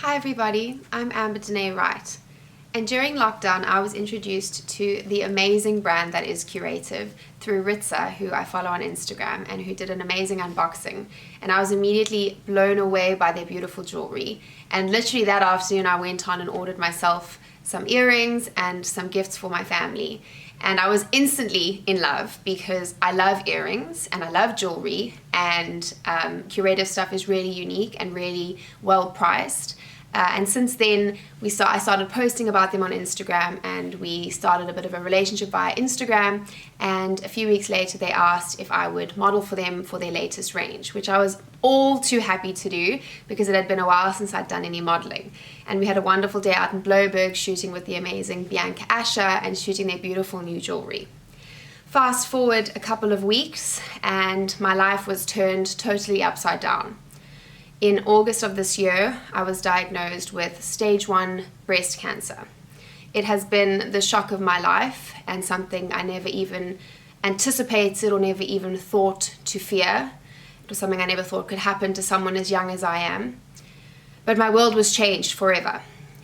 Hi everybody, I'm Amber Danae Wright, and during lockdown I was introduced to the amazing brand that is Curative through Ritza, who I follow on Instagram and who did an amazing unboxing, and I was immediately blown away by their beautiful jewelry. And literally that afternoon I went on and ordered myself some earrings and some gifts for my family, and I was instantly in love because I love earrings and I love jewelry, and Curative stuff is really unique and really well priced. And since then, I started posting about them on Instagram, and we started a bit of a relationship via Instagram. And a few weeks later, they asked if I would model for them for their latest range, which I was all too happy to do because it had been a while since I'd done any modeling. And we had a wonderful day out in Bloberg shooting with the amazing Bianca Asher and shooting their beautiful new jewelry. Fast forward a couple of weeks, and my life was turned totally upside down. In August of this year, I was diagnosed with stage 1 breast cancer. It has been the shock of my life and something I never even anticipated or never even thought to fear. It was something I never thought could happen to someone as young as I am. But my world was changed forever.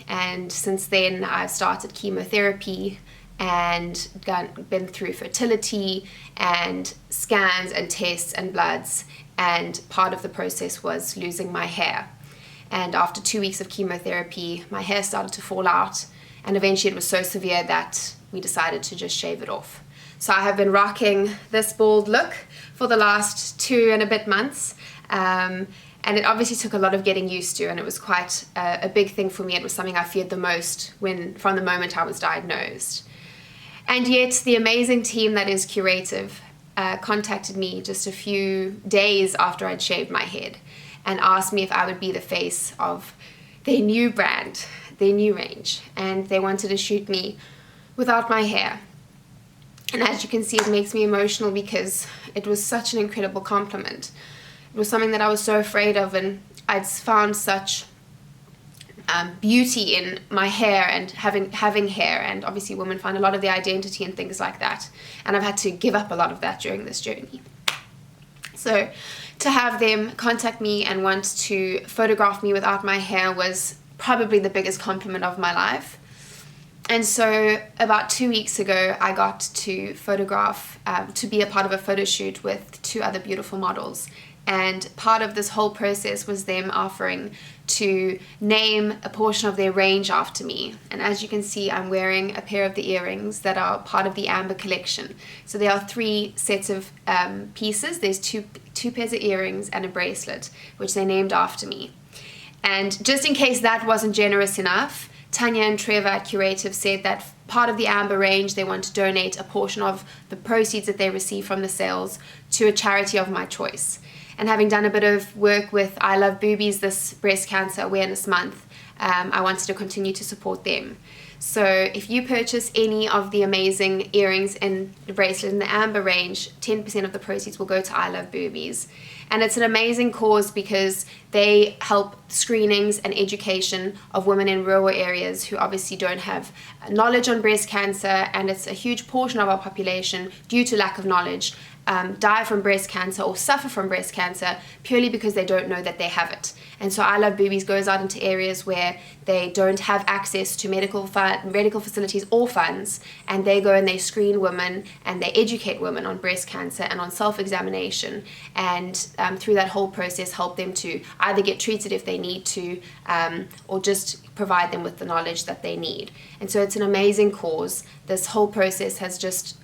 And since then, I've started chemotherapy and been through fertility and scans and tests and bloods, and part of the process was losing my hair. And after 2 weeks of chemotherapy, my hair started to fall out, and eventually it was so severe that we decided to just shave it off. So I have been rocking this bald look for the last 2 and a bit months, and it obviously took a lot of getting used to, and it was quite a big thing for me. It was something I feared the most from the moment I was diagnosed. And yet the amazing team that is Curative contacted me just a few days after I'd shaved my head and asked me if I would be the face of their new brand, their new range. And they wanted to shoot me without my hair. And as you can see, it makes me emotional because it was such an incredible compliment. It was something that I was so afraid of, and I'd found such beauty in my hair and having hair, and obviously women find a lot of their identity and things like that, and I've had to give up a lot of that during this journey. So to have them contact me and want to photograph me without my hair was probably the biggest compliment of my life. And so about 2 weeks ago, I got to photograph, to be a part of a photo shoot with 2 other beautiful models. And part of this whole process was them offering to name a portion of their range after me. And as you can see, I'm wearing a pair of the earrings that are part of the Amber collection. So there are 3 sets of pieces. There's two pairs of earrings and a bracelet, which they named after me. And just in case that wasn't generous enough, Tanya and Trevor at Curative said that part of the Amber range, they want to donate a portion of the proceeds that they receive from the sales to a charity of my choice. And having done a bit of work with I Love Boobies this breast cancer awareness month, I wanted to continue to support them. So if you purchase any of the amazing earrings and the bracelet in the Amber range, 10% of the proceeds will go to I Love Boobies. And it's an amazing cause because they help screenings and education of women in rural areas who obviously don't have knowledge on breast cancer, and it's a huge portion of our population, due to lack of knowledge, die from breast cancer or suffer from breast cancer purely because they don't know that they have it. And so I Love Boobies goes out into areas where they don't have access to medical facilities or funds, and they go and they screen women and they educate women on breast cancer and on self-examination, and through that whole process help them to either get treated if they need to, or just provide them with the knowledge that they need. And so it's an amazing cause. This whole process has just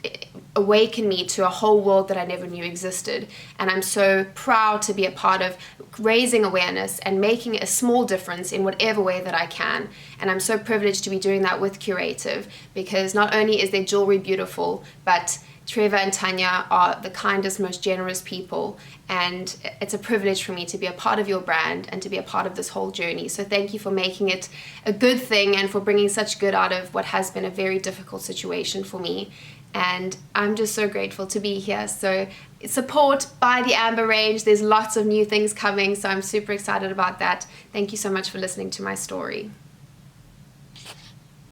awakened me to a whole world that I never knew existed, and I'm so proud to be a part of raising awareness and making a small difference in whatever way that I can. And I'm so privileged to be doing that with Curative, because not only is their jewelry beautiful, but Trevor and Tanya are the kindest, most generous people, and it's a privilege for me to be a part of your brand and to be a part of this whole journey. So thank you for making it a good thing and for bringing such good out of what has been a very difficult situation for me. And I'm just so grateful to be here. So support by the Amber range. There's lots of new things coming, so I'm super excited about that. Thank you so much for listening to my story.